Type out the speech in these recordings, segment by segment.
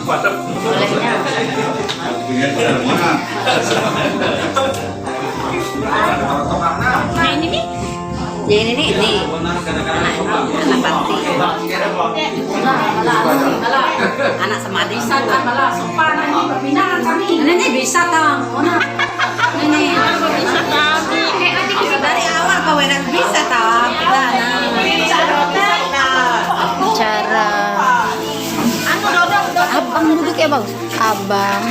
Nah ini nih. Ya ini nih. Anak sama adik bisa kan malah sopan ini perpindahan kami. Ini bisa tang. Ini dari awal kau enak bisa tang. Cara abang duduk ya bang, abang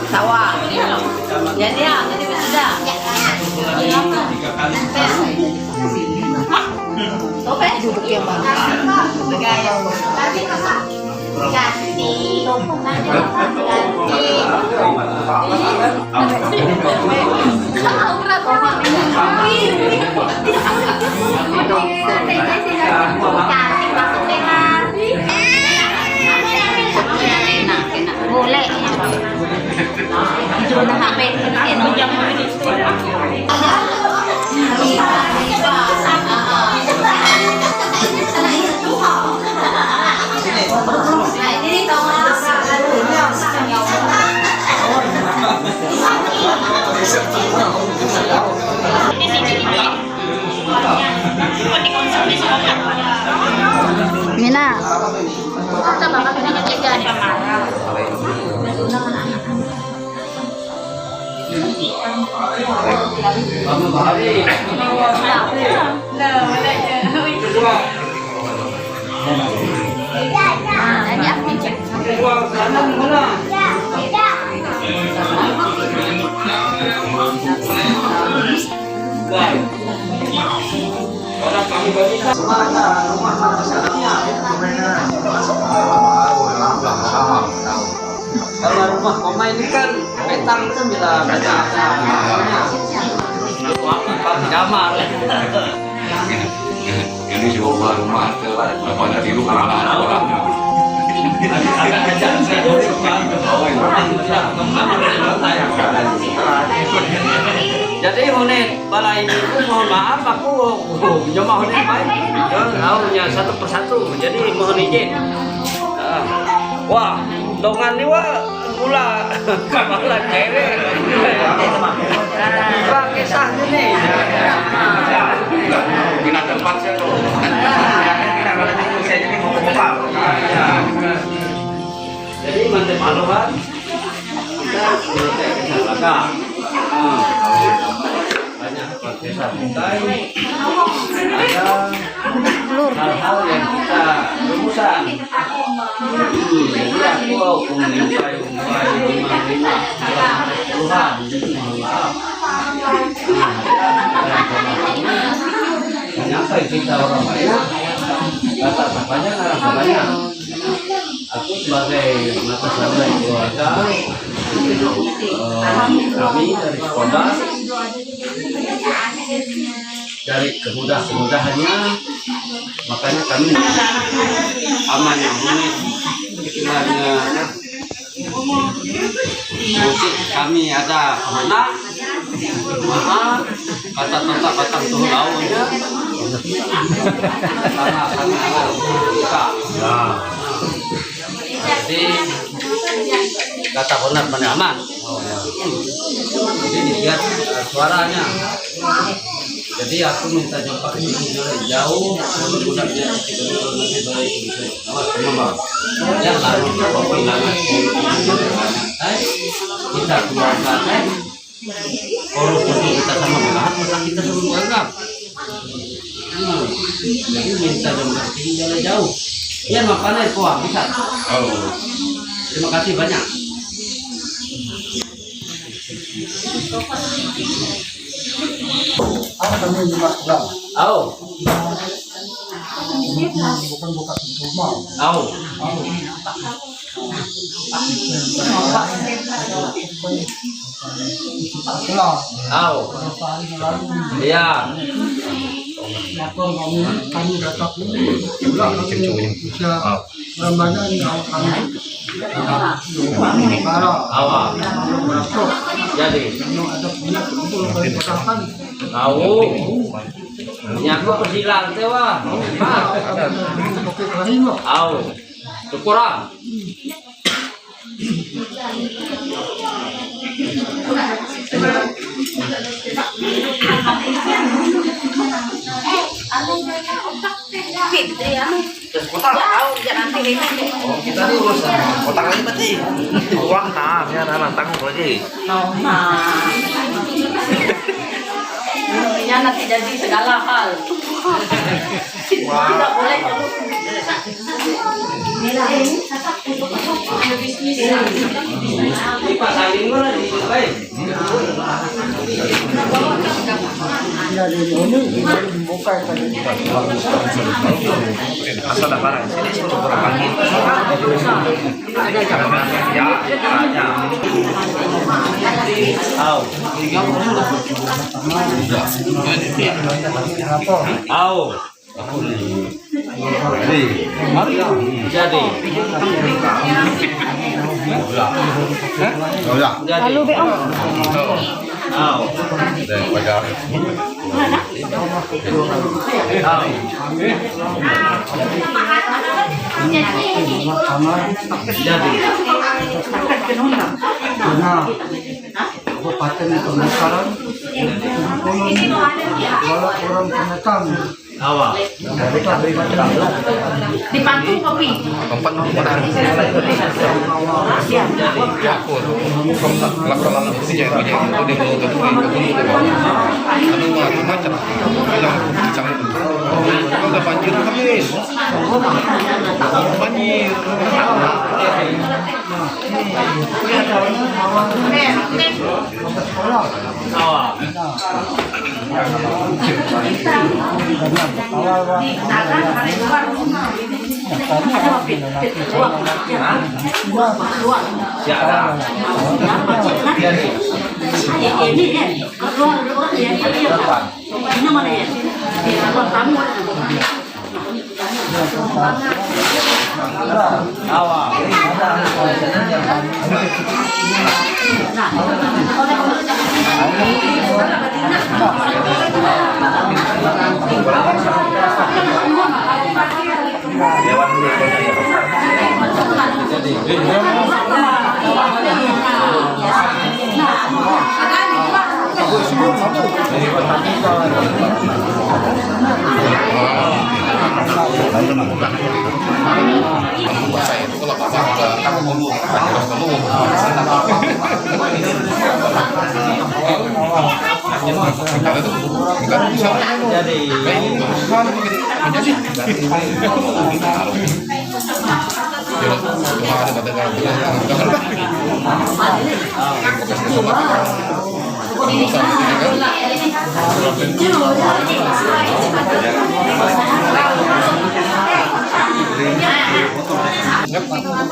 tawa. Jadi ya, jadi ada. duduk ya bang. Boleh. Jual HP Mina. Kalau rumah koma ini kan petang itu bila baca kamar. Ini coba rumah pada tidur karena orang. Jadi Hunet balai ini mohon maaf aku mencoba Hunet baik. Tahunya satu persatu. Jadi mohon izin. Wah, dongan ini wah gula kepala cewek. Pakai sah ini. Bina tempat saya tuh. Saya jadi mau buka. Jadi mantep maluan kita selesai kesalahan. Banyak pakai santai. Ada hal-hal yang kita rumusan. Jadi aku mengintai Tuhan. Jadi mohon maaf. Sampai kita orang banyak, kata banyak orang banyak. Aku sebagai mata sahabat keluarga, kami dari Ponda, dari kemudahannya, makanya kami aman yang unik, istilahnya musik kami ada anak, maha, kata tuh launya, sama kita. Jadi kata benar benar aman. Jadi dilihat suaranya. Jadi aku minta jumpa ke sini jauh, sebenarnya nanti baik bisa. Ya lalu kita keluarkan. Kalau kita sama berangkat, maka kita suruh berangkat. Jadi minta jumpa ke sini jalan jauh. Ya makanan kuah bisa. Terima kasih banyak. Apa namanya Mas Bram? Bukan buka rumah. Iya. Motor kami datang ini juga bisa Ramadan yang kami Jadi ada punya kumpul kali Tahu. Nyaku persilang tewa. Mas. Tahu. Syukur ah. Kita nih urus otak lagi mati. Uang nah, ya nantang lagi. Yan nanti jadi segala hal. Tidak boleh. Di pasarin mo na dito ba eh. Asal dah barang. Sini suruh orang panggil. Ya, ya. Aw. Aw. Jadi. Lalu be om. Aw. Aw. Jadi. Kabupaten Pemekaran, wala orang pendatang. Awak. Dibantu kopi. Tempat mau modal. Aku lakukan itu jadi punya itu dia mau anu macam yang cari udah banjir habis banjir Awak. Siapa? Ini keluar ya. Ini mana ya? Di ruang tamu. Awak. saya itu kalau bapak udah kamu dulu terus dulu kita itu kita bisa Jadi.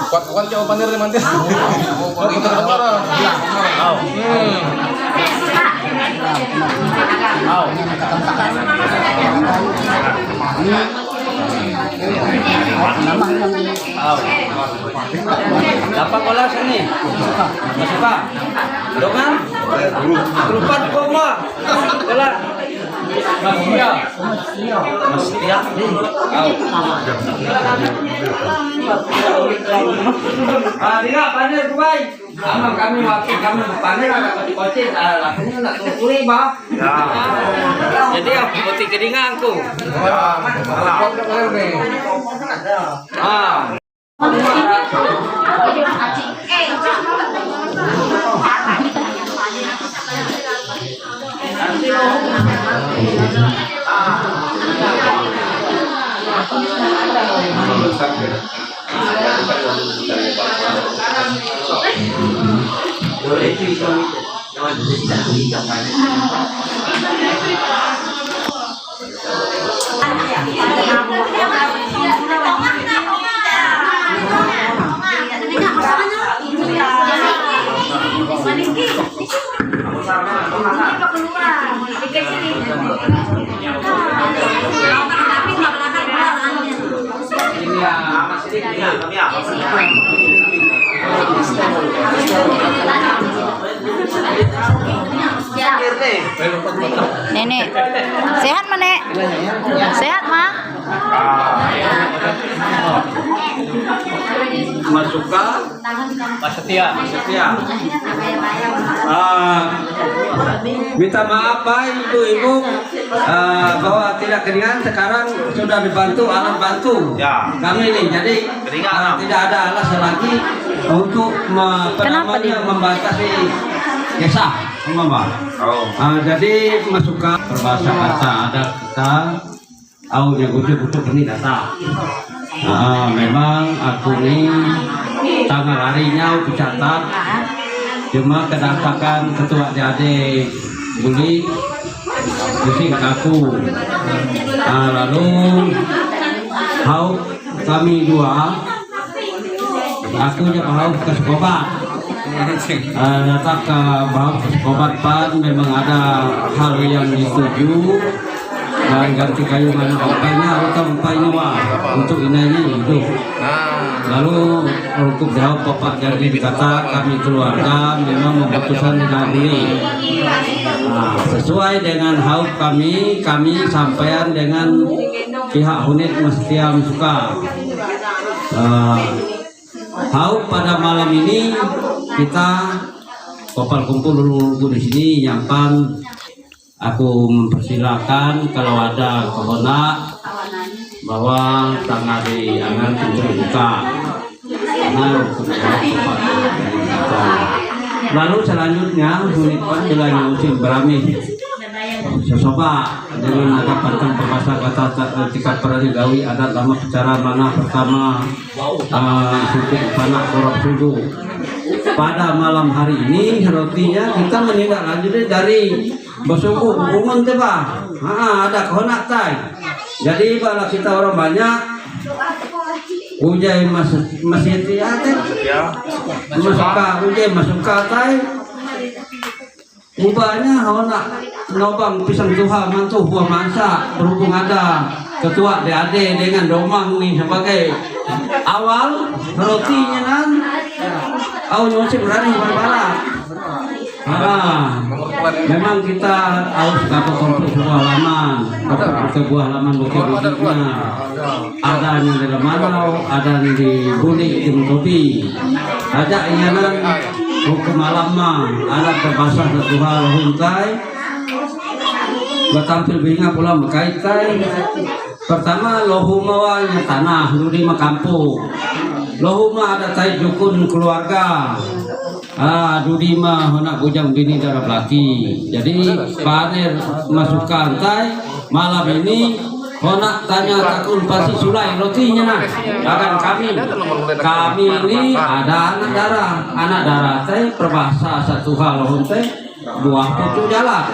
kuat jawabannya dari mantis. Mau kita kemana? Dapat bola sini. Masuk Pak. Dokan. Grupan koma. Bola. Mas Tia. Mas Tia. Dia panen tuai. Ama kami waktu kami panen agak kocit lakunya nak tuli bah. Ya. Jadi aku putih keringanku. Ah. Nenek. Sehat, Ma, Nek? Sehat, Ma? Mas Suka, Mas Setia. Minta maaf Pak Ibu-Ibu bahwa tidak keringan sekarang sudah dibantu alat bantu Ya. kami nih, jadi Keringan. tidak ada alasan lagi untuk Kenapa dia? membatasi kisah, Mama. Oh. Jadi masukkan berbahasa kata ada kita, yang butuh ini data. Memang aku nih tanggal harinya dicatat, cuma kedatangan ketua JAD Buli pusing aku. Lalu kami dua, aku hau ke sekobat. Datang ke bawah sekobat Pan, memang ada hal yang disetujui dan ganti kayu mana opainya atau opainya untuk ini itu. Lalu untuk jawab Bapak jadi dikata kami keluarga memang memutuskan dengan diri. Sesuai dengan hal kami sampaikan dengan pihak unit Mestia Suka. Pada malam ini kita kopal kumpul dulu di sini nyampan. Aku mempersilahkan kalau ada kehendak bahwa tanggal di angan buka. Lalu selanjutnya unit jalan musim berami sesoba dengan ada pantang berbahasa kata tingkat peragawi adat lama secara mana pertama suci panak korok suju. Pada malam hari ini rotinya kita menindaklanjuti dari bersuku hubungan coba. Ada kehendak tay. Jadi kalau kita orang banyak ujai masih tiada masuka ujai masuka tay ubahnya nak nobang pisang tuha mantu buah mangsa berhubung ada ketua DAD dengan domang nih sebagai awal rotinya kan masih berani balik. Memang kita harus dapat komplit sebuah halaman, sebuah halaman bukit-bukitnya. Ada yang di Lemanau, ada yang di Buli, di Tobi. Ada inganan hukum alamah, ada berbahasa satu hal huntai. Bertampil binga pula berkaitai. Pertama lohumawanya tanah, lima kampung. Lohuma ada tai jukun keluarga. Dudi mah nak bujang bini darah laki. Jadi paner masukkan tai malam ini nak tanya takun pasti sulai rotinya nah. Akan kami ini ada anak darah tai perbahasa satu hal teh buah putu jalan.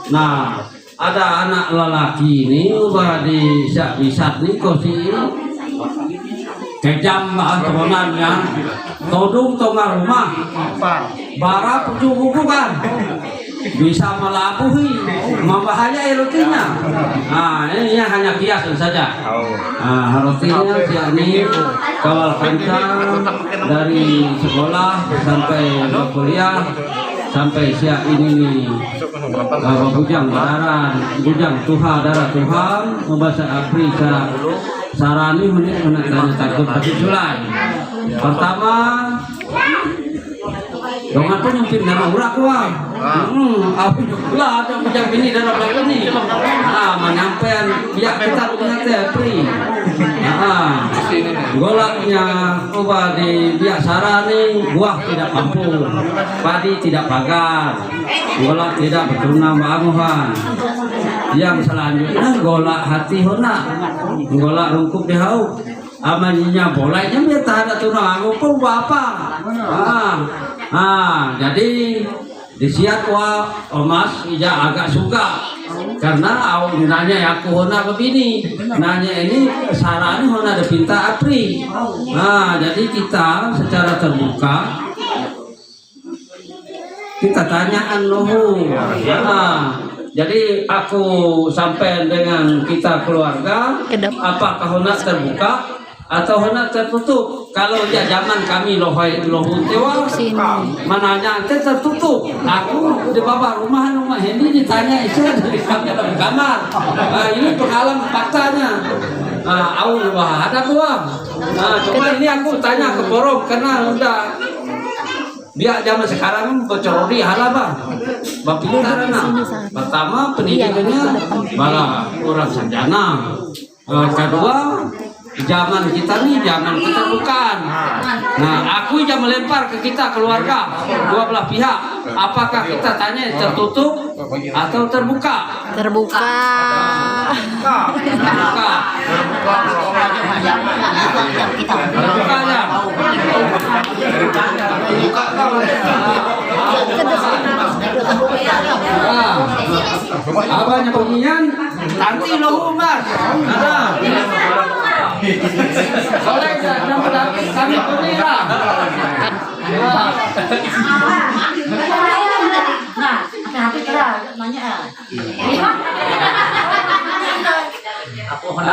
Nah ada anak lelaki ini ubah di wisat nih kosi kejam bahan teronannya todung tongal rumah bara pucuk bukan bisa melabuhi membahaya rotinya. Ini hanya kias saja. Rotinya yakni kawal kanca dari sekolah sampai kuliah sampai siap ini nih bujang daran bujang tuha darah Tuhan membahasa Afrika sarani menit tanya takut pasti sulai. Pertama dongan pun nyumpin darah urak wah. Aku juga ada bujang ini darah belakang nih. Menyampaikan biar kita punya tepri. Golaknya ubah di biak sarani buah tidak kampung, padi tidak pagar, golak tidak berturuna banguhan. Yang selanjutnya golak hati hona, golak rungkup di hau. Amannya bolanya biar tak ada tunang pun apa. Jadi disiap wa emas ija agak suka karena awak nanya aku hona begini, nanya ini sarani hona ada pinta apri. Jadi kita secara terbuka kita tanyaan lohu. Jadi aku sampai dengan kita keluarga, apakah hendak terbuka atau hendak tertutup. Kalau ya zaman kami lohun tewa mananya tertutup. Aku di bawah rumah ini ditanya itu dari kamar. Ini pengalaman faktanya. Aku ada gua. Cuma ini aku tanya ke forum karena udah dia zaman sekarang bocorodi halal bang. Bapintarana. Pertama pendidikannya malah orang sarjana. Kedua zaman kita nih zaman keterbukaan. Nah, aku yang melempar ke kita keluarga dua belah pihak. Apakah kita tanya tertutup atau terbuka? Terbuka. Terbuka. Terbuka ya. Abahnya pemilihan nanti loh mas. Ada. Soleh dan mendapat kami pemilihan. Nah, hati-hati kerah nanya.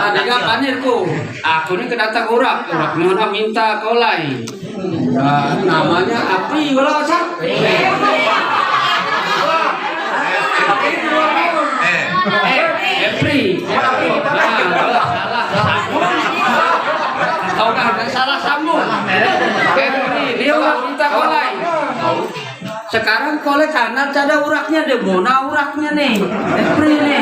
Tiga panirku, aku ini kedatang urak mana minta kolai. Namanya api kalau asal. Epri. Tahu kan salah sambung. Epri dia minta kolai. Sekarang kolek kanan ada uraknya deh, bona uraknya nih, Epri nih.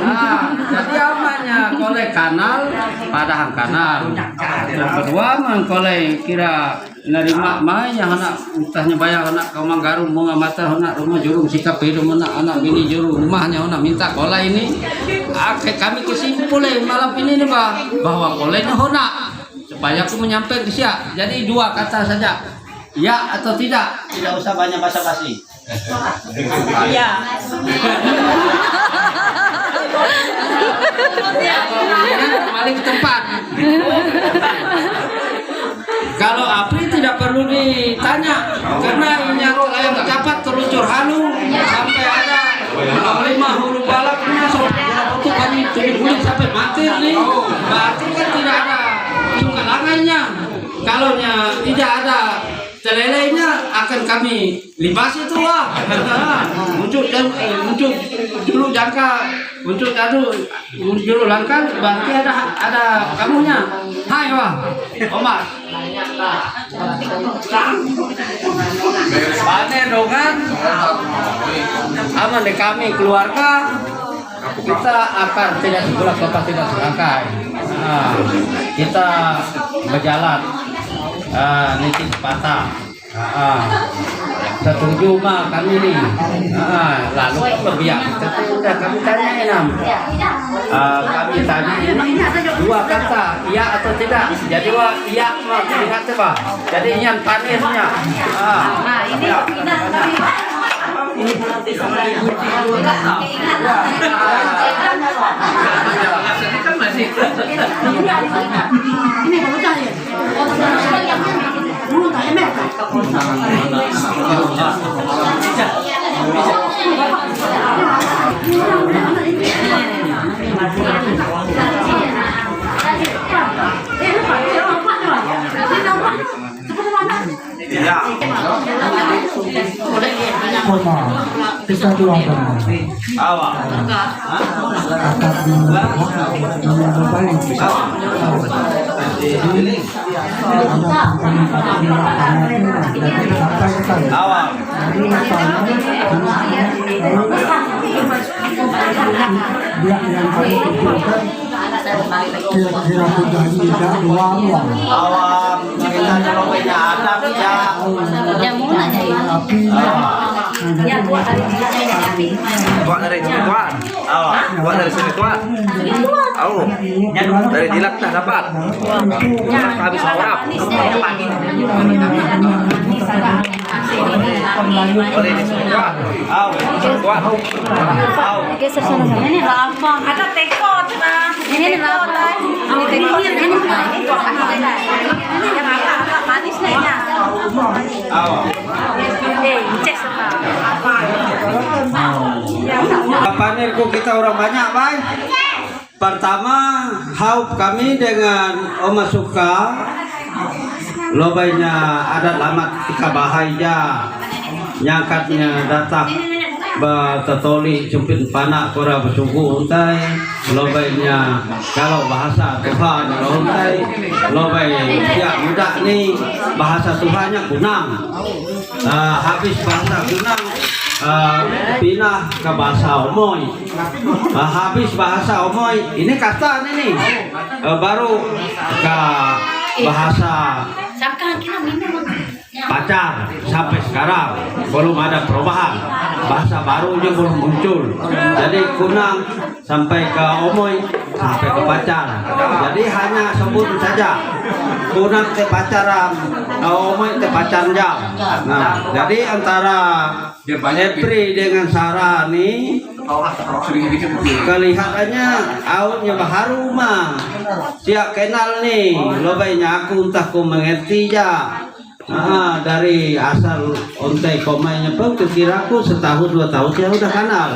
Nah, jadi amanya kolek kanal pada hang kanal. Yang kedua mengkolek kira nerima mahnya anak entahnya bayar anak kau manggarum bunga mata anak rumah jurung sikap hidup anak bini jurung rumahnya anak minta kolek ini. Kami kesimpulan malam ini nih bahwa koleknya honak supaya aku menyampaikan ke siap. Jadi dua kata saja. Ya atau tidak? Tidak usah banyak basa-basi. Iya. Kembali ke tempat. Kalau api tidak perlu ditanya karena yang dapat telucur halu sampai ada 5 huruf balapnya untuk kami tulis sampai mati nih. Berarti kan tidak ada kelangannya. Kalau tidak ada telelenya akan kami libas itu wah. Muncul dulu jangka muncul dulu langkah berarti ada kamunya. Hai wah, Omar. Panen dongan aman di kami keluarga kita akan tidak sebelah bapak tidak selangkai. Kita berjalan. Nitip patah. Setuju mah kami nih. Lalu berbiak. Sudah kami tanyain kami tadi ini dua kata iya atau tidak. Jadi iya mah lihat coba. Jadi yang panirnya. Nah ini Kita doakan Awak. akad Awak. dia yang kami pikirkan kira-kira sudah tidak uang. Awak. Kita kalau punya anak ya. Tapi Tuan dari sini tuan. Tuan dari sini tuan. Dari Dilak tak dapat. Habis orang. Boleh di sini tuan. Tuan. Geser sana. ini lambang ada teko ini lambang ini yang agak manis lainnya. Cek Panirku kita orang banyak, Bay. pertama haup kami dengan Oma Suka lobainya adat lamat ketika bahaya nyangkatnya datang bertetoli jumpin panak kora bersuku untai lobainya kalau bahasa Tuhan untai lobai siap muda nih bahasa Tuhannya kunang habis bahasa kunang pindah ke bahasa Omoy habis bahasa Omoy ini kata ini baru ke bahasa pacar sampai sekarang belum ada perubahan bahasa barunya belum muncul jadi kunang sampai ke Omoy sampai ke pacar jadi hanya sebut saja kunang te pacaran Omoy te pacaran jam nah jadi antara Epri dengan Sarah nih kelihatannya awalnya baharu mah siap kenal nih lobainya aku entah ku mengerti ya dari asal ontai komainya pun kira-kira setahun 2 tahun ya udah kenal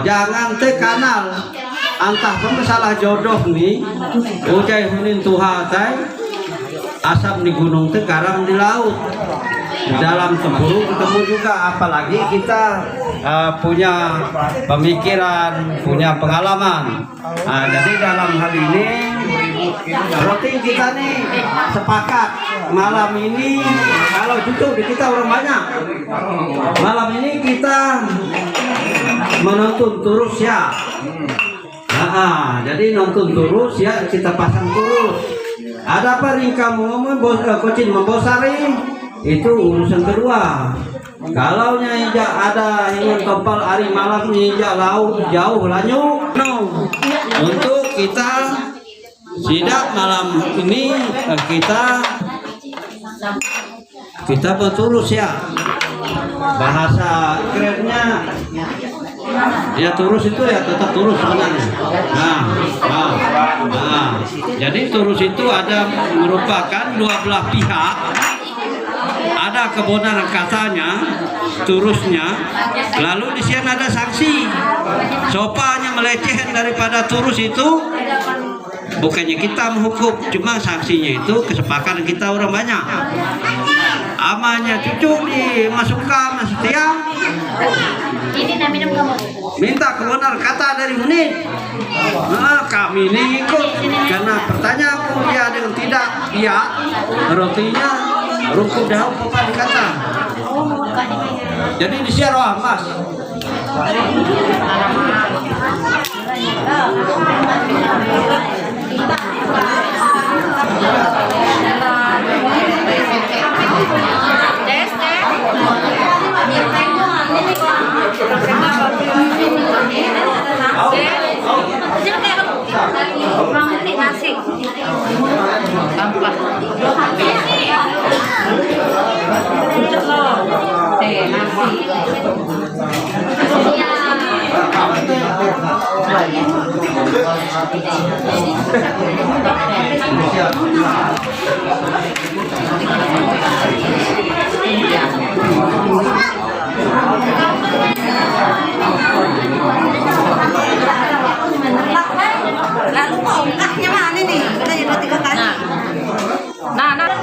jangan teh kenal antah pun salah jodoh nih ujai hunin tuhatai asam di gunung teh karang di laut dalam tempurung ketemu juga apalagi kita punya pemikiran punya pengalaman jadi dalam hal ini rutin kita nih sepakat malam ini kalau cucu di kita orang banyak malam ini kita menonton terus ya jadi nonton terus ya kita pasang terus ada apa ringka ngomong kocin membosari itu urusan kedua kalau nyinja ada ingin kepal hari malam nyinja laut jauh lanjut untuk kita sidak malam ini kita berturus ya bahasa kerennya ya turus itu ya tetap turus sebenarnya jadi turus itu ada merupakan dua belah pihak ada kebenaran katanya turusnya lalu di sini ada sanksi sopanya melecehkan daripada turus itu bukannya kita menghukum cuma sanksinya itu kesepakatan kita orang banyak amanya cucu dimasukkan setia minta kebenaran kata dari Munir kami ini ikut karena pertanyaanku dia dengan tidak iya rotinya rukun dahulu apa dikata jadi disiarah mas lalu mau enggaknya mana nih kita jadi 3 kali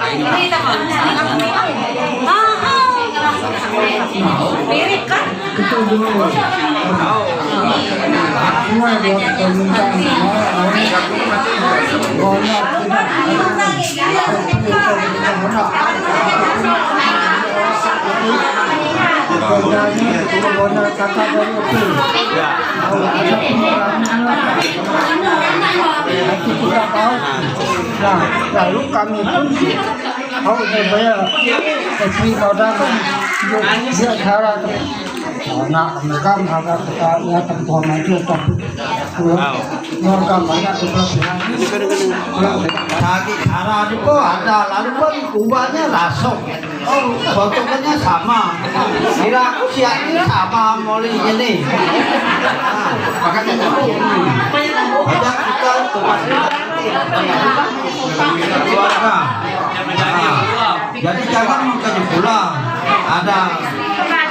ini teman mirip kan lalu kami pun tahu saya istri saudara dia cara anak mereka menghadap kita ya tempoh maju tapi mereka banyak juga lagi cara itu ada lalu pun ubahnya langsung fotonya sama kira siap ini sama moli ini ajak kita tempat keluarga jadi jangan makanya pulang ada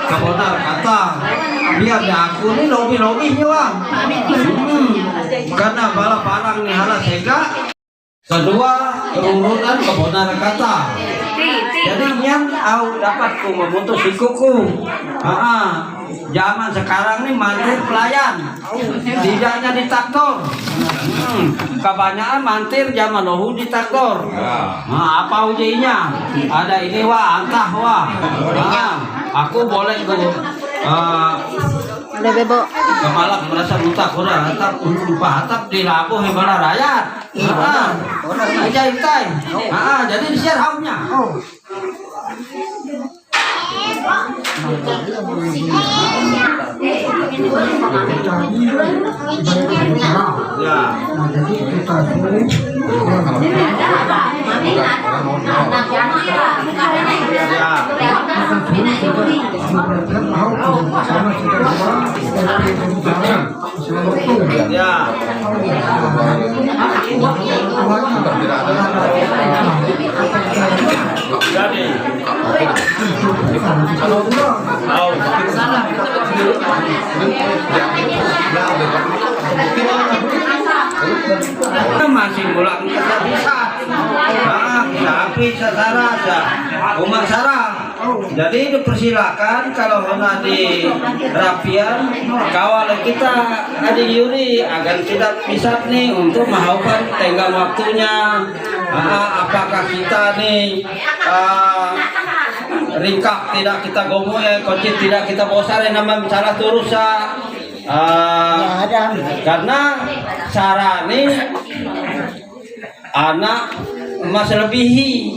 kebenar kata biar aku ini lobby-lobbynya bang karena bala parang ni hala sega. Kedua, urutan kebenaran kata. Jadi yang au dapat ku memutus ikuku. Zaman sekarang ini mantir pelayan, tidaknya ditaktor. Kebanyakan mantir zaman dahulu ditaktor. Nah, apa ujinya? Ada ini wah, antah wah. Aku boleh tuh. Ada bebo. Kepala merasa buta kurang atap atap dilabuh hebala rakyat. Aja ikai. Jadi disiar haunya. Ya. Nah, jadi kita sulit. Masih mulak bisa tapi secara umat sarah. Jadi dipersilakan kalau hendak di rapian kawal kita ada Yuri agar tidak bisa nih untuk melakukan tenggang waktunya. Apakah kita nih ringkap tidak kita gomo kocit tidak kita bosar nama salah turusa. Karena sarane anak mas lebihi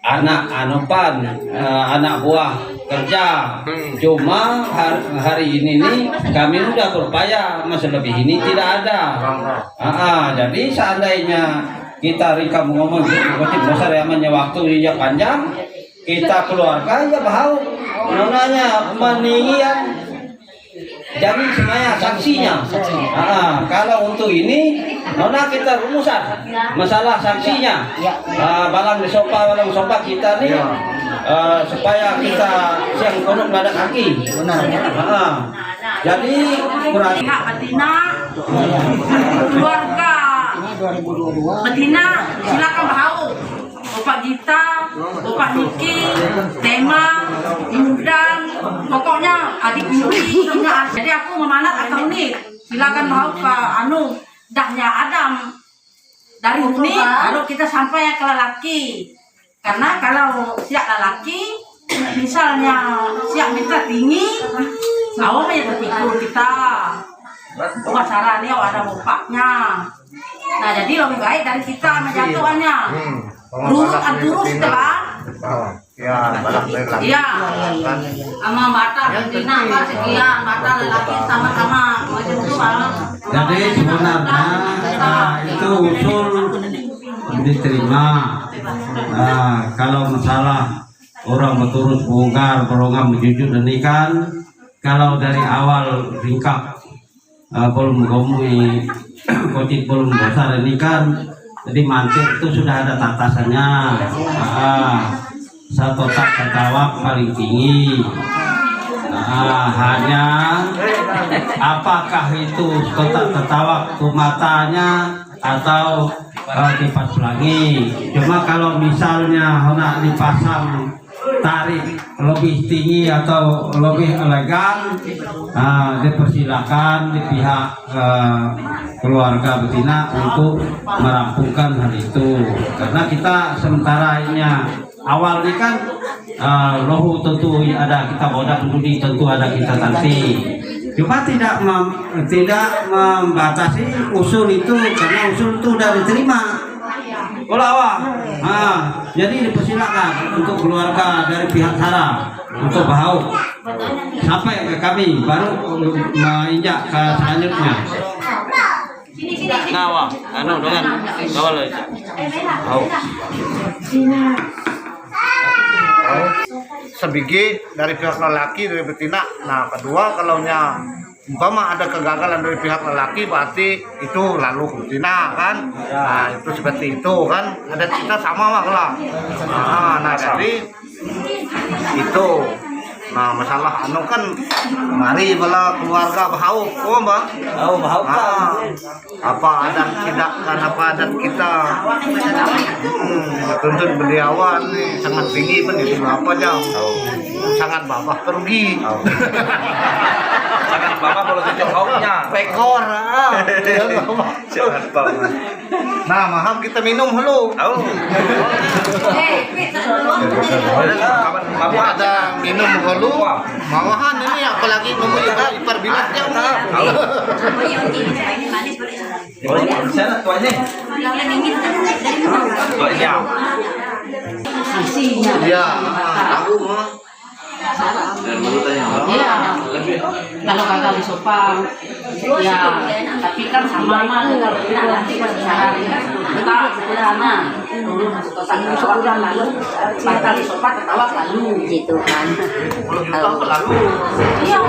anak anupan anak buah kerja cuma hari ini nih kami udah berupaya mas lebih ini tidak ada. Jadi seandainya kita rika ngomong kocit besar yamannya waktu ya panjang kita keluarga ya bahau nonanya meningian. Jadi semuanya sanksinya. Kalau untuk ini, nona kita rumusan masalah sanksinya. Balang sopa kita nih supaya kita siang kono ada kaki. Jadi kurang. Betina, keluarga. Betina, silakan bahau. Bapak Gita, Bapak Niki, Tema, Indang, pokoknya adik Yuri. Jadi aku memanat atau nih, silakan mau ke dahnya Adam. Dari ini baru kita sampai ke lelaki. Karena kalau siap lelaki, misalnya siap minta tinggi, awalnya terpikir kita. Masalahnya ada bapaknya. Nah jadi lebih baik dari kita menjatuhannya. Lurus anturus telah. Ya, balak lagi. Iya. Sama bata betina sekian, bata lelaki sama-sama macam itu. Jadi sebenarnya itu usul diterima. Kalau masalah orang berturut bongkar, berongam menjujur demikian, kalau dari awal ringkap belum ngomong kotit belum besar ini kan, jadi mantir itu sudah ada tatasannya. Satu tak tertawak paling tinggi. Hanya apakah itu kotak tertawak ke matanya atau kipas pelangi. Cuma kalau misalnya hendak dipasang tarik lebih tinggi atau lebih elegan, dipersilakan di pihak keluarga betina untuk merampungkan hal itu. Karena kita sementara ini awal ini kan lohu tentu ada kita bodak budi tentu ada kita tanti. Cuma tidak membatasi usul itu karena usul itu sudah diterima. Jadi dipersilakan untuk keluarga dari pihak Sarah untuk bahau sampai ke kami baru menginjak ke selanjutnya. Ngawa, dengan kawal aja. Sebiji dari pihak lelaki dari betina. Nah kedua kalaunya umpama ada kegagalan dari pihak lelaki berarti itu lalu betina kan. Nah itu seperti itu kan, ada kita sama lah. Nah jadi itu Nah masalah anu kan mari bala keluarga bahau, oh bang. Oh, bahau Apa adat tidak kan apa adat kita. Tuntut beliawan nih sangat tinggi kan itu apa jauh. Sangat babah pergi. Sangat bapak kalau cocok hauknya. Pekor. Sangat babah. Nah maaf kita minum dulu. Bapak ada minum dulu. Malahan ini apalagi nunggu juga iparbilas jam. Sana tuanya. Tuanya. Iya, aku mah. Iya. Kalau kagak disopang, ya. Tapi kan sama mah nanti kan kita sederhana. Dulu masuk ke sana sebulan lalu, bakal disopang ketawa lalu gitu kan. 10 juta lalu. Iya.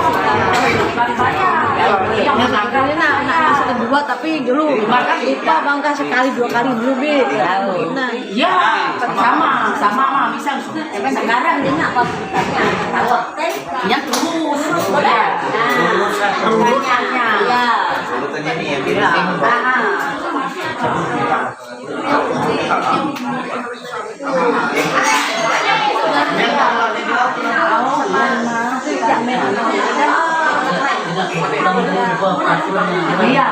Yang Kali anak masih kedua tapi dulu makan lupa bangka sekali 2 kali belum nah iya, sama mah misal sekarang dia apa tanya tahu ya terus ya urutannya ya Urutannya nih yang ya iya,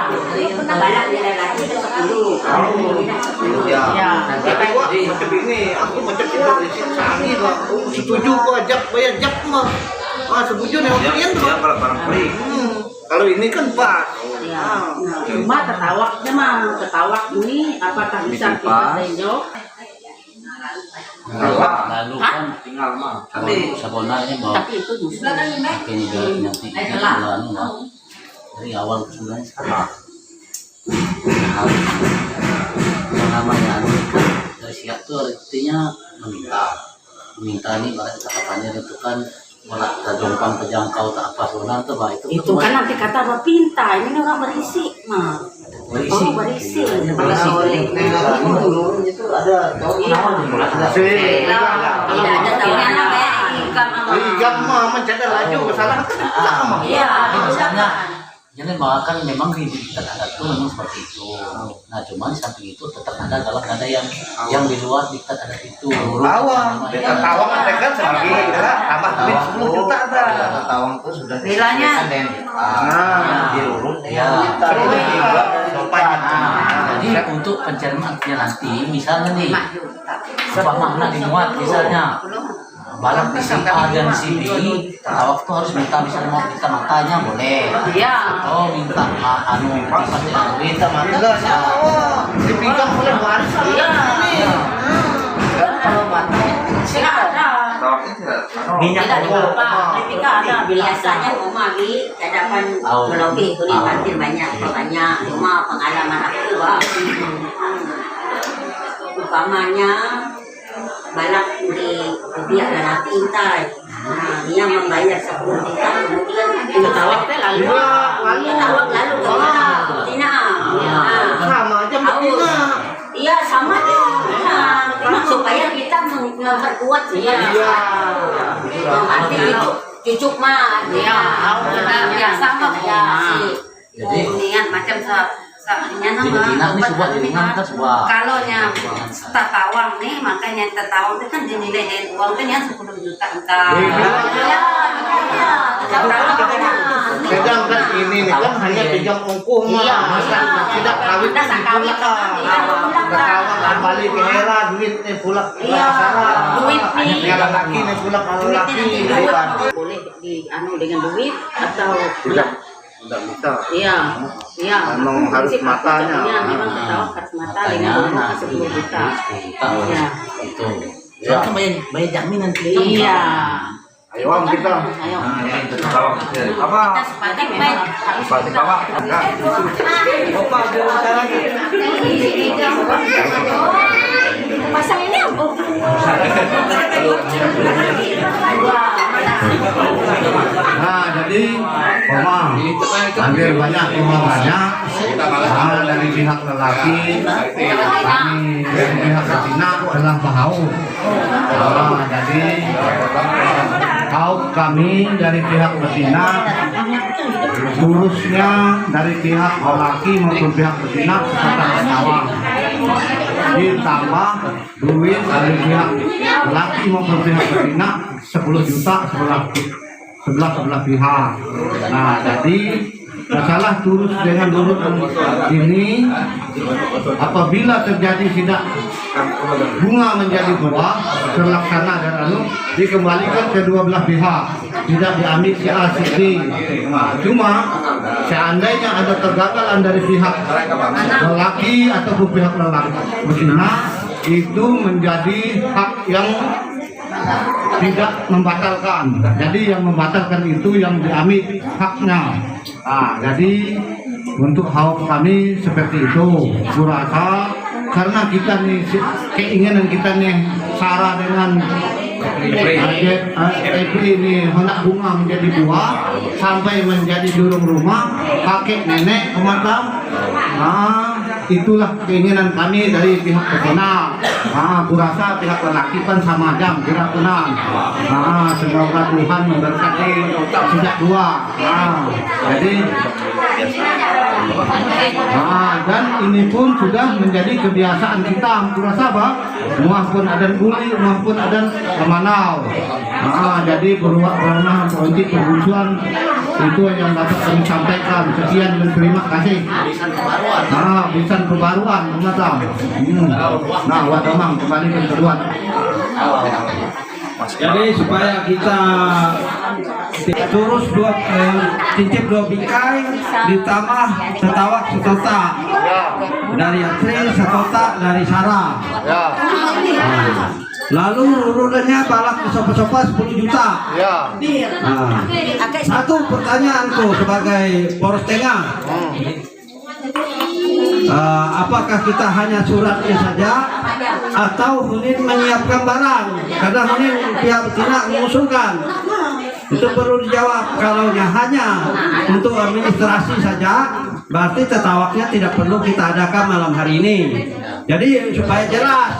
banyak nilai lagi 10. Ya. Tapi wah macam ini aku macam itu dari sini kok. Setuju kok ajak bayar jak mah. Setuju nih opinian tuh. kalau barang beli. Kalau ini kan Pak. Ya. Cuma ketawaknya mah ketawak ini apakah bisa kita tinjau? Lalu kan Tinggal mah. sebenarnya bahwa Tapi itu justru ini nanti bulan dari awal sebenarnya sama namanya dari siap itu artinya meminta ini pada katakannya itu kan tak jompang terjangkau tak apa sebenarnya tuh bah itu kan nanti kata apa pinta ini orang berisi mah berisi Itu ada ada tahunya Igam mah mencada laju masalah kan. iya misalnya jadi bahkan memang kita ada tuh memang seperti itu. Nah cuman di samping itu tetap ada dalam ada yang di luar diktat ada itu. Tawang, tawang ada kan sebagai tambah duit 10 juta ada. Tawang itu sudah nilainya dirurut Ya. Jadi untuk pencernaan nanti misalnya nih sebuah makna dimuat misalnya balap di si A dan si B waktu harus minta misalnya mau minta matanya boleh iya atau minta anu Minta matanya dipegang oleh waris. iya Kalau matanya tidak ada minyak tidak apa ketika ada biasanya rumah di hadapan melobi kulit kantin banyak cuma pengalaman aku umpamanya balap di pihak lelaki intai dia membayar 10 juta kemudian ketawak lalu ketawak lalu kemana Tina sama aja betina. iya sama supaya kita memperkuat dia nanti itu cucuk mah dia yang sama ya jadi niat macam Cina ini sebuah jaringan kan sebuah kalau yang tatawang nih makanya tatawang itu kan dinilai dari uang kan yang 10 juta entar Sedangkan ini nih kan hanya pinjam ungkuh mah, tidak kawin pula kawin kembali ke hera duit nih pula duit nih yang laki nih pula kalau laki boleh di anu dengan duit atau tidak bisa. iya Memang harus matanya. memang ketawa harus mata dengan uang 10 juta iya itu ya kan bayar jaminan iya Ayo Om kita. ayo Tawang apa? kita sepakat baik harus Pasti tawang. Enggak. Opa ada lagi. pasang ini apa? Nah jadi hampir banyak imbalannya dari pihak lelaki, kami dari pihak betina adalah bahau. Jadi Hauk kami dari pihak betina, urusnya dari pihak lelaki maupun pihak betina serta penawang. Ditambah duit dari pihak lelaki maupun pihak betina 10 juta sebelah pihak. Nah, jadi masalah turus dengan urut ini, apabila terjadi tidak bunga menjadi buah terlaksana dan dikembalikan ke dua belah pihak, tidak diambil si A si B. Cuma seandainya ada kegagalan dari pihak lelaki ataupun pihak lelaki betina, itu menjadi hak yang tidak membatalkan. Jadi yang membatalkan itu yang diambil haknya. Nah, jadi untuk hauk kami seperti itu. Kurasa karena kita nih keinginan kita nih Sarah dengan ini hendak bunga menjadi buah sampai menjadi durung rumah kakek nenek kematang. Nah, itulah keinginan kami dari pihak betina. Nah, kurasa pihak lelaki kan sama jam kira tenang. Nah, semoga Tuhan memberkati sejak dua. Nah, jadi dan ini pun sudah menjadi kebiasaan kita. Kurasa bah, maupun ada uli maupun ada Manau. Jadi berwarna untuk kebutuhan itu yang dapat kami sampaikan. Sekian dan terima kasih. Bisa perbaruan macam. Nah, wadamang kembali ke kedua. Jadi supaya kita terus cincin 2 bingkai ditambah setawak setota dari April, setota dari Sarah. Lalu urutannya balak sopa-sopa 10 juta. Nah, satu pertanyaanku sebagai poros tengah. Apakah kita hanya suratnya saja atau Hunin menyiapkan barang? Karena Hunin pihak betina mengusulkan itu perlu dijawab. Kalau hanya untuk administrasi saja, berarti tetawaknya tidak perlu kita adakan malam hari ini. Jadi supaya jelas.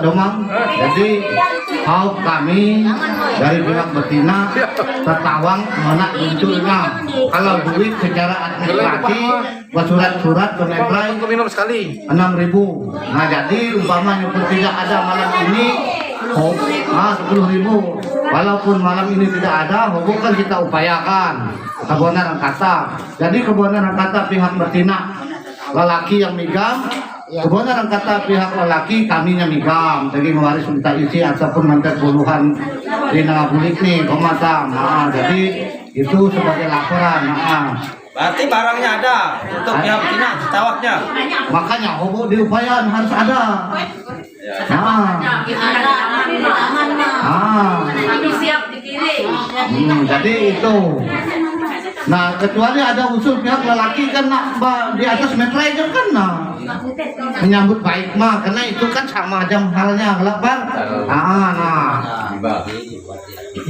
Domang. Jadi hauk kami dari pihak betina tertawang menak munculnya. Kalau duit secara administrasi buat surat-surat penempel minum sekali 6.000. Nah, jadi umpamanya tidak ada malam ini 10.000. Walaupun malam ini tidak ada, hubungkan kita upayakan kebenaran kata. Jadi kebenaran kata pihak betina lelaki yang megang, kebenaran kata pihak lelaki kaminya migam, jadi mewaris minta isi ataupun mantan puluhan di Nangabulik nih komatang. Jadi itu sebagai laporan. Berarti barangnya ada untuk pihak betina, setawaknya. Makanya hubung diupayakan harus ada. Siap dikirim. Jadi itu. Nah, kecuali ada usul pihak lelaki kan di atas metrager kan menyambut baik mah, karena itu kan sama aja halnya ngelabar.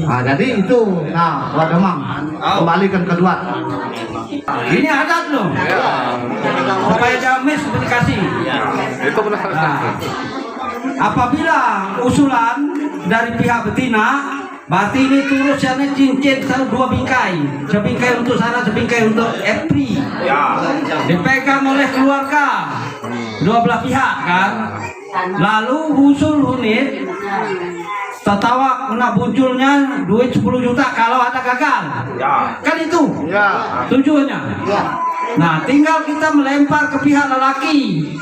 Jadi itu. Nah, wadamang kembalikan kedua. Ini adat loh. Supaya jamis dikasih. Itu benar. Apabila usulan dari pihak betina, berarti ini turusnya cincin 2 bingkai, sebingkai untuk Sarah, sebingkai untuk Epri. Dipegang oleh keluarga, dua belah pihak kan. Lalu usul Hunit, tetawak kena munculnya duit 10 juta kalau ada gagal. Kan itu tujuannya. Nah, tinggal kita melempar ke pihak lelaki.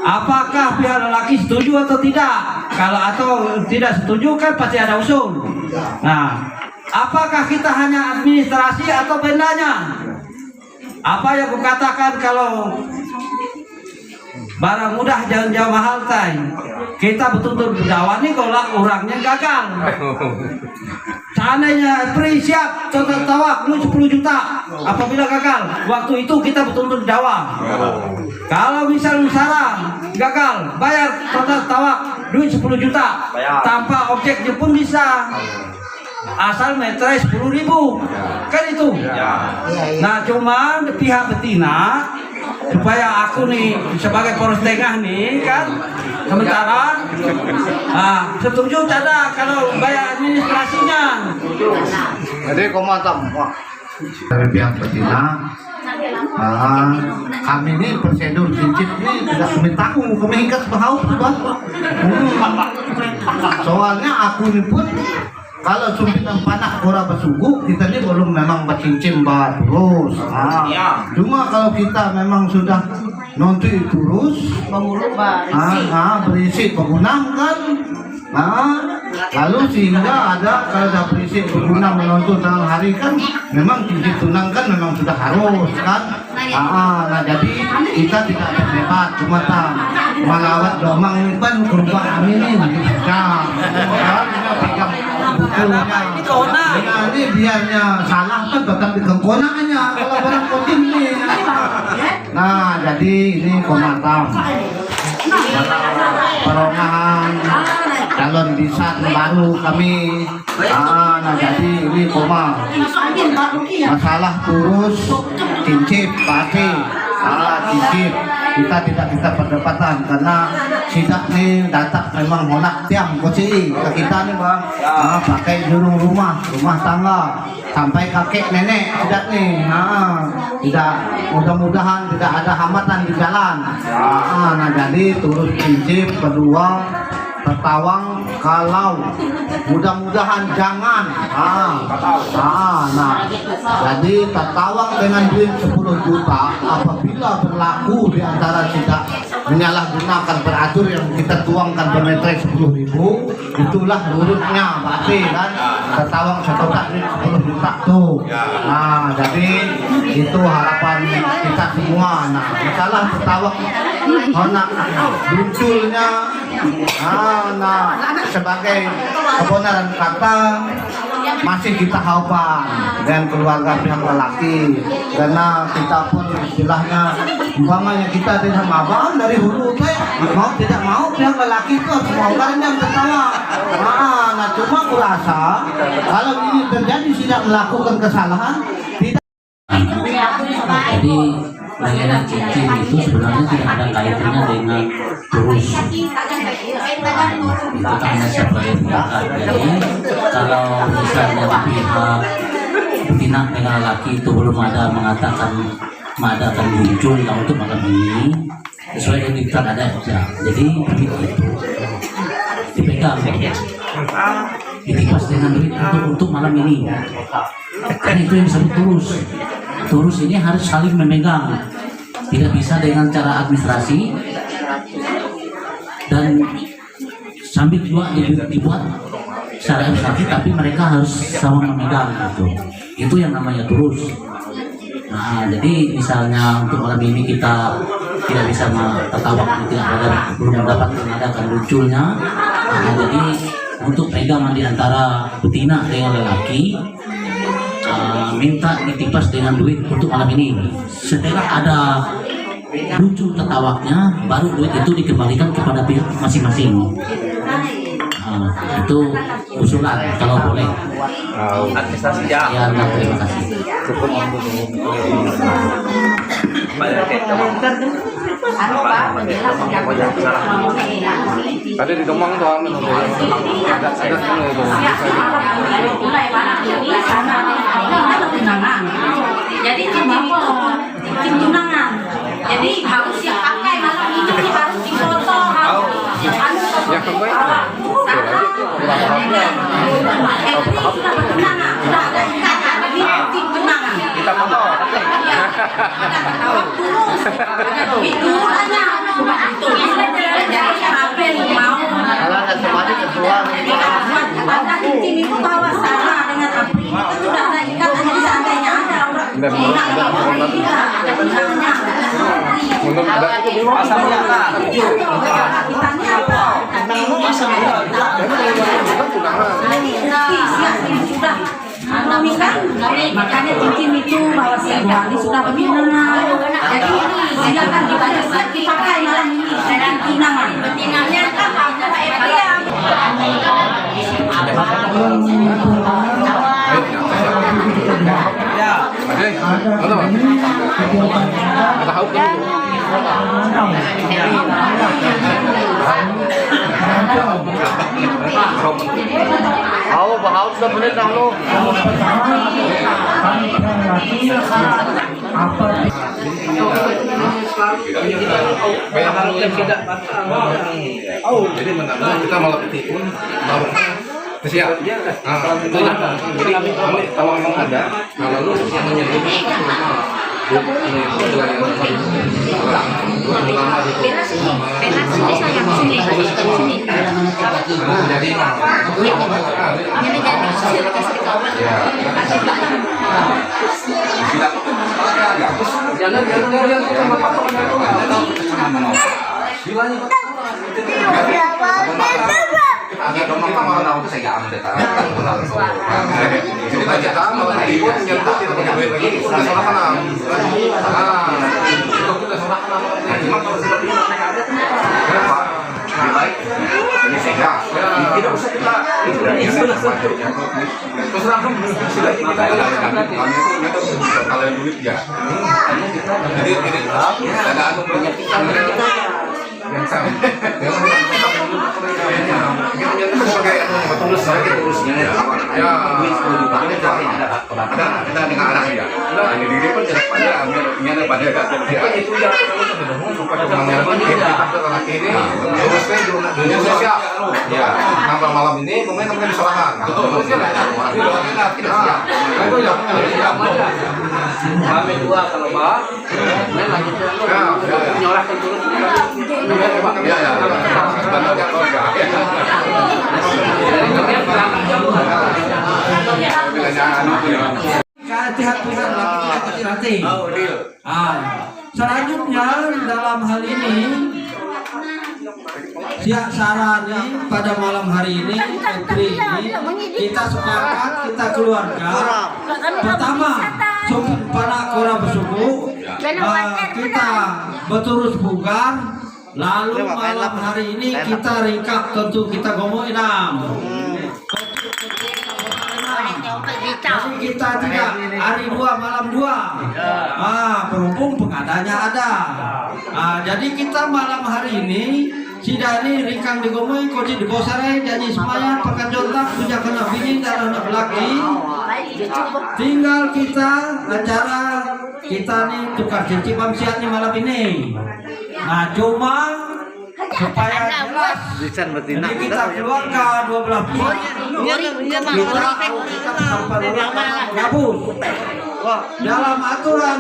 Apakah pihak lelaki setuju atau tidak? Kalau atau tidak setuju kan pasti ada usul. Nah, apakah kita hanya administrasi atau bendanya? Apa yang kukatakan kalau barang mudah jangan jauh mahal tay. Kita betul-betul berdakwah nih kalau orangnya gagal. Seandainya Pri siap contoh tawak dulu 10 juta, apabila gagal, waktu itu kita betul-betul berdakwah. Kalau misalnya gagal, bayar total tawak duit 10 juta, tanpa objeknya pun bisa. Asal meterai 10.000, kan itu. Nah, cuma pihak betina supaya aku nih sebagai poros tengah nih kan sementara setuju tidak kalau bayar administrasinya? Jadi komandan dari pihak betina, kami ini prosedur cincin ini tidak kami tanggung, kami ikat bahau sudah. Soalnya aku ini pun kalau sumpitan panak kora besugu kita ini belum memang bercincin terus. Cuma kalau kita memang sudah nonton terus, berisi penggunaan kan. Lalu sehingga ada kalau ada prinsip berguna menonton tengah hari kan memang cincin tunang kan memang sudah harus kan. Nah jadi kita tidak berdebat, cuma melawat domang kan kurban amin ini pegang bukunya. Ini biarnya salah kan tetap di kengkonanya kalau barang kodim ini. Nah jadi ini komatam perongahan calon bisa baru kami. Nah jadi ini koma masalah terus cincip pasti cincip kita perdebatan karena sidak nih data memang honak tiang koci ke kita nih bang. Pakai jurung rumah tangga sampai kakek nenek tidak nih. Tidak, mudah-mudahan tidak ada hambatan di jalan. Nah jadi terus cincip kedua tertawang kalau mudah-mudahan jangan. Nah jadi tertawang dengan duit 10 juta apabila berlaku di antara kita menyalahgunakan peratur yang kita tuangkan per meter 10.000, itulah nurutnya berarti kan tertawang setotak duit 10 juta tuh. Nah jadi itu harapan kita semua. Nah masalah tertawang munculnya sebagai kebenaran kata masih kita haupan dengan keluarga pihak lelaki karena kita pun istilahnya umpamanya kita tidak mau dari hulu mau tidak mau pihak lelaki itu harus mau karena yang tertawa. Nah cuma kurasa kalau ini terjadi tidak melakukan kesalahan tidak. Jadi layanan cincin itu sebenarnya tidak ada kaitannya dengan terus itu hanya sebagai pihak. Jadi kalau misalnya di pihak betina dengan laki itu belum ada mengatakan akan muncul untuk malam ini sesuai dengan diktat ada ya. Jadi begitu dipegang ditipas dengan duit untuk malam ini kan itu yang disebut terus ini harus saling memegang, tidak bisa dengan cara administrasi dan sambil juga dibuat secara administrasi tapi mereka harus sama memegang gitu. Itu yang namanya terus. Nah jadi misalnya untuk malam ini kita tidak bisa tertawa, belum dapat mengadakan munculnya. Nah jadi untuk pegangan di antara betina dengan lelaki minta ditipas dengan duit untuk malam ini. Setelah ada muncul tertawaknya, baru duit itu dikembalikan kepada pihak masing-masing. Itu usulan kalau boleh. Administrasi ya. Ya, terima kasih. Tadi di Kemang tuh ada jadi cincin tunangan. Jadi harus yang pakai malam ini harus difoto, kita foto. Kalau ada semuanya ketua ada cincin itu bawa sana dengan api itu sudah ada ikatan jadi seandainya ada orang Menurut pasalnya kan. Makanya cincin itu bawa ini sudah betina. Jadi silakan dipakai malam ini dan tunangan. Betinanya kan Tahu Laut sudah menit dah lo. Jadi menambah kita malah petipun baru siap. Nah, itu ya. Jadi kalau memang ada, nah lalu yang menyebut agak domang malah tahu saya ambil data. Jadi kita malah tipu nyentut kita punya duit lagi. Salah kan? Itu kita salah kan? Cuma kalau sudah kenapa? Lebih baik ini sehingga tidak usah kita terus langsung sudah kita kami itu kalau duit ya. Jadi ada anu menyakitkan yang sama. Tulus saja urusnya ya ada dengan arah dia ini diri pun tidak pada ini ada pada itu yang kita lagi ini urusnya dunia sosial ya nambah malam ini kemudian disalahkan itu ya kami dua kalau pak main lanjutnya menyalahkan turun ya hati-hati. Selanjutnya dalam hal ini siap sarani pada malam hari ini Menteri ini kita sepakat kita keluarga pertama sungguh pada kora bersuku kita berturus bugar. Lalu malam hari ini kita ringkap tentu kita ngomongin jadi kita tidak hari 2 malam 2 berhubung pengadanya ada jadi kita malam hari ini sidani ringkang digomoi koji dibosarai janji semuanya pakai jontak punya kena bini dan anak laki tinggal kita acara kita nih tukar cincin siap nih malam ini. Nah cuma supaya jelas jadi kita keluarga 12 pihak kita gabung dalam aturan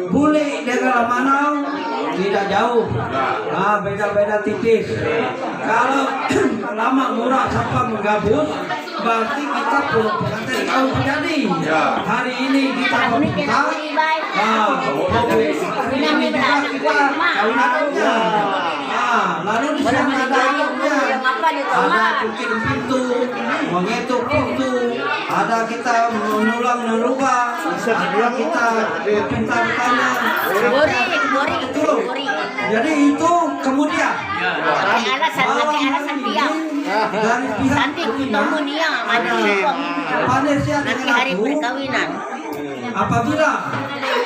bule dengan Manau tidak jauh beda-beda tipis kalau lama murah sampai menggabung berarti kita perlu pengantin kaum jadi hari ini kita membuka hari ini juga kita kawinan lalu di sana ada bikin pintu mengetuk pintu ada kita menulang merubah ada kita pintar bertanya jadi itu kemudian dari pihak panitia dengan aku apabila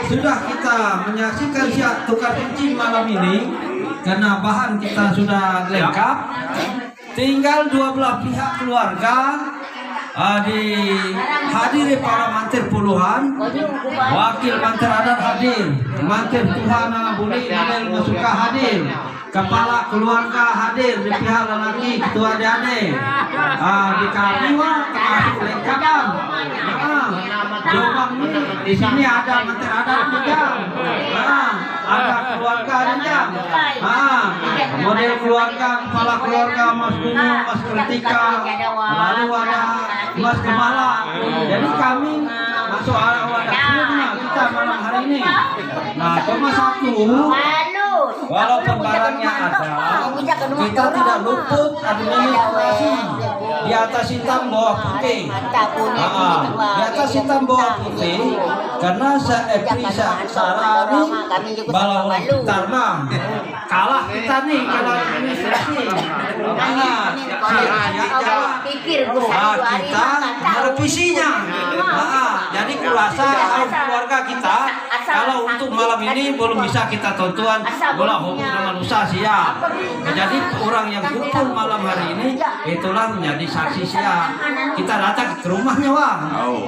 sudah kita menyaksikan siap tukar cincin malam ini karena bahan kita sudah lengkap tinggal 12 pihak keluarga dihadiri para mantir puluhan wakil mantir adat hadir mantir Tuhan Buli Nadel Musuka hadir kepala keluarga hadir di pihak lelaki ketua adik di kami termasuk lengkapan di sini ada mantir adat juga ada keluarga juga model keluarga kepala keluarga Mas Gunung Mas Kertika lalu ada Mas Kepala jadi kami masuk wadah sebelumnya kita malam hari ini nah cuma satu walaupun barangnya ada kita tidak luput administrasi di atas hitam bawah putih di atas hitam bawah putih karena sarani balau tarma kalah kita nih kalau administrasi kita merevisinya jadi kurasa keluarga kita kalau untuk malam ini belum bisa kita tonton bola hukum dengan usaha siap jadi orang yang kumpul malam hari ini itulah menjadi saksi sia. Kita datang ke rumahnya, Wang.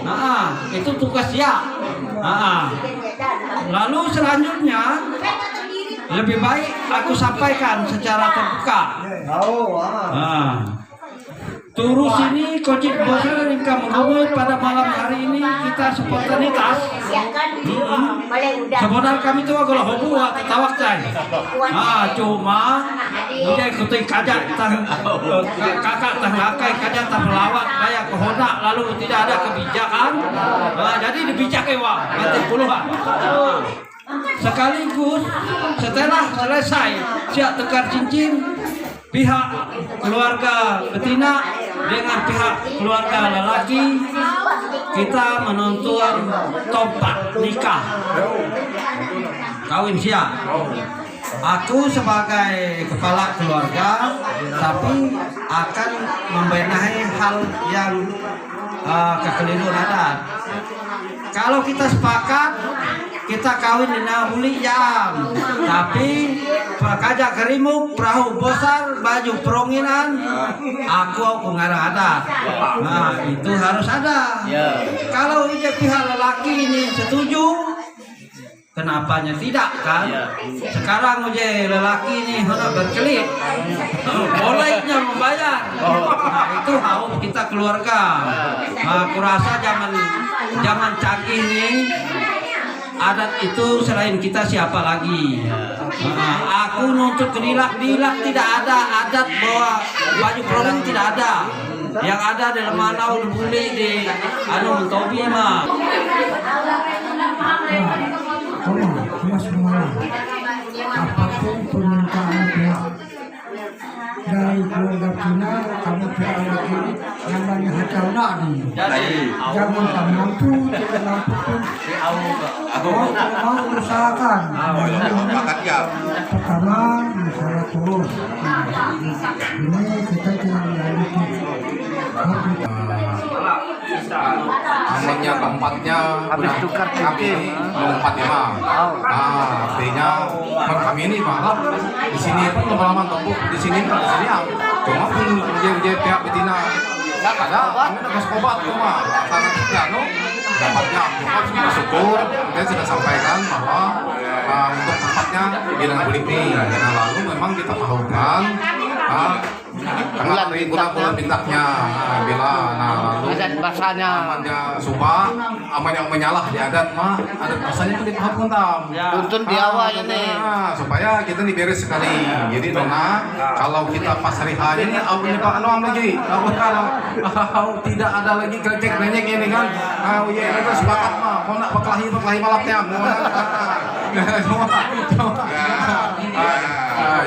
Nah, itu tugas sia. Nah, lalu selanjutnya lebih baik aku sampaikan secara terbuka. Nah, terus ini Kocik Bosar ringka menghubungi pada malam hari ini kita spontanitas. Sebenarnya kami tuh kalau hobi tetawak cai. Cuma udah ikutin kajak kakak tanggakai kajak terlawat banyak kehonak lalu tidak ada kebijakan. Jadi dibijakai wah nanti puluhan. Sekaligus setelah selesai siap tukar cincin pihak keluarga betina dengan pihak keluarga lelaki kita menuntut tobat nikah kawin siap. Aku sebagai kepala keluarga tapi akan membenahi hal yang kekeliruan adat. Kalau kita sepakat kita kawin di Nahuli jam, tapi prakajak kerimuk perahu bosar baju peronginan aku ngarang ada. Nah itu harus ada. Kalau pihak lelaki ini setuju, kenapanya tidak kan? Sekarang lelaki ini hendak berkelit, bolehnya membayar. Nah itu harus kita keluarga. Aku rasa zaman canggih ini adat itu selain kita siapa lagi? Aku nuntut dilak tidak ada adat bahwa baju perang tidak ada. Yang ada di Lemanau boleh di Mentobi mah. Apapun permintaan pihak dari keluarga Cina, kami pihak laki namanya hajau nadi. Jangan tak mampu, tidak mampu pun mau usahakan. Pertama, masalah turun. Ini kita jangan melalui namanya keempatnya habis tukar kami empat ya Bang. Artinya kami ini malah di sini pun pengalaman tembuk di sini cuma pun dia pihak betina nggak ada kami dapat obat cuma karena tidak dapatnya cuma syukur kita sudah sampaikan bahwa untuk tempatnya di Nahuli ini. Nah lalu memang kita tahukan bulan bintangnya bila lalu Adat bahasanya namanya subah amanya menyalah di adat mah adat bahasanya itu dipaham tam tuntun di awalnya nih supaya kita diberes sekali. Jadi dona kalau kita pas hari H ini awalnya Pak Noam lagi kalau tidak ada lagi grecek grecek ini kan itu sepakat mah mau nak berkelahi malapnya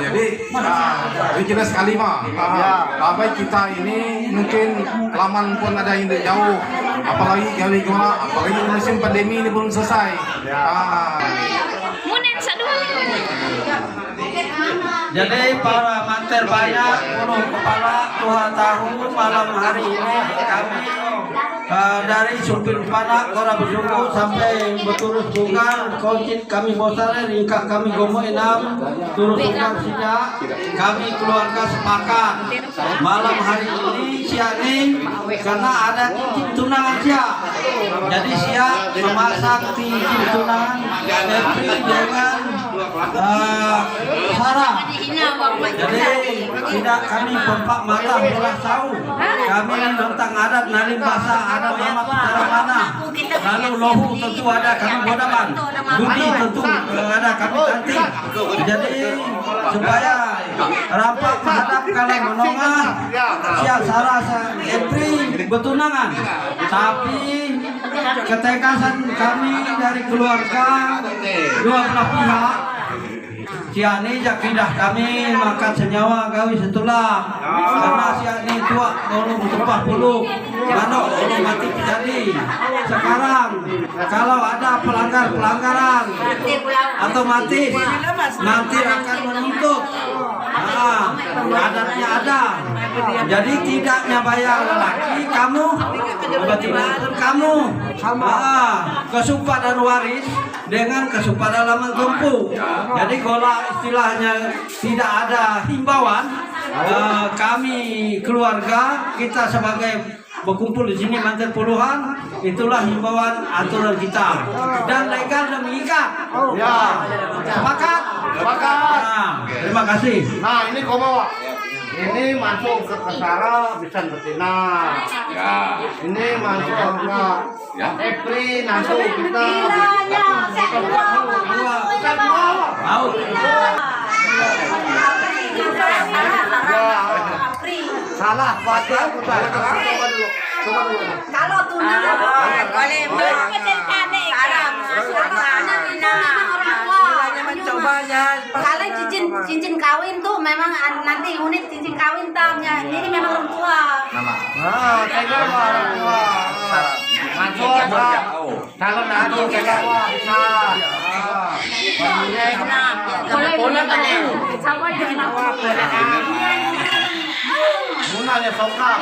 jadi jelas sekali mah apa kita ini mungkin laman pun ada yang jauh apalagi musim pandemi ini belum selesai. Jadi para manter banyak puluh kepala Tuhan tahu malam hari ini kami dari Supir Panak Kora Besungguh sampai Beturus Tunggal Kocit kami Bosare ringkak kami Gomo Enam Turus Tunggal Sijak kami keluarga sepakat malam hari ini siang karena ada cincin tunangan siang jadi siang memasak cincin tunangan Epri dengan Sarah. Jadi tidak kami pempak mata belah tahu kami tentang adat nalim bahasa adat lama cara mana lalu lohu tentu ada kami bodaman budi tentu ada kami kanti jadi supaya rampak terhadap kalau menongah siap Sarah Epri betunangan tapi ketekasan kami dari keluarga dua belah pihak siani jakidah kami maka senyawa gawi setulah karena siani tua kalau bertumpah puluh manok kalau mati jadi sekarang kalau ada pelanggaran otomatis nanti akan menuntut adatnya ada jadi tidaknya bayar lelaki kamu betina kamu kesumpah dan waris dengan kesumpah dalam tumpu jadi kalau istilahnya tidak ada himbauan kami keluarga kita sebagai berkumpul di sini mantan puluhan, itulah himbauan aturan kita dan legal dan mengikat. Ya. Sepakat? Sepakat. Nah, terima kasih. Nah, ini komo. Ini masuk ke Kesara bisa betina. Ya. Ini masuk ke Epri, masuk kita. Mau? Salah, baca putar. Coba dulu. Kalau tuna boleh kalau cincin kawin tuh memang nanti unit cincin kawin tamnya ini memang orang tua. Saya orang tua. Masuk ke calon nanti kita bisa. Munanya sokap.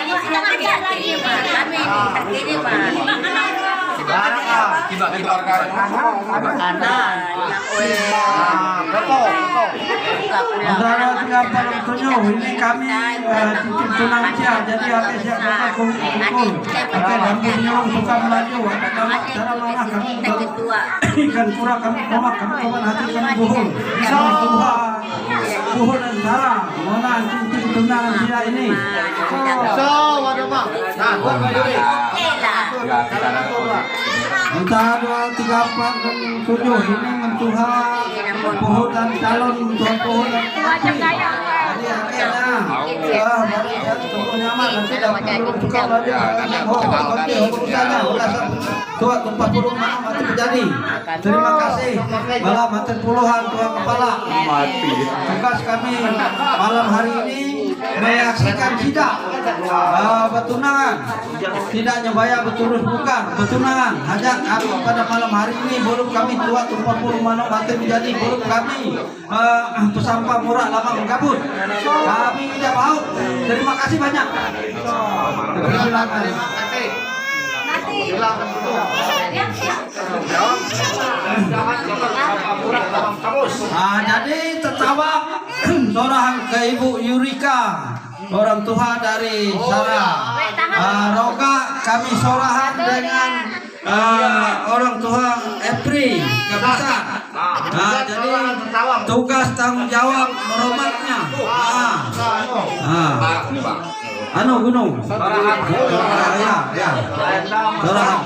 Saudara tinggal dalam tunjuk, ini kami titip tunang cia, jadi akan siap kita kumpul. Akan dampur nyolong suka melaju, akan dalam cara mana kami ikan kurang kami komak, kami komak hati kami buhul. Sama Tuhan, buhul dan cara, mana titip tunang cia ini. So, waduh mak. Nah, buat Pak Yuri. Entah 2, 3, 4 dan 7 ini mentuhan pohon dan calon mentuhan pohon dan jadi akhirnya baru yang tunggu nyaman nanti dapat belum suka lagi tua tempat puluh mana mati terjadi. Terima kasih malam mati puluhan tua kepala tugas kami malam hari ini menyaksikan tidak betunangan, tidak nyebaya beturus bukan betunangan. Hanya kami pada malam hari ini belum kami tua 40 mana mati menjadi belum kami pesampah murah lama menggabut. Kami tidak mau. Terima kasih banyak. Silakan. Jadi tertawa seorang ke Ibu Yurika, orang tua dari Sarah. Roga kami sorahan dengan orang tua Epri, nggak bisa. Jadi tugas tanggung jawab meromatnya. Gunung. Ya. Sorahan.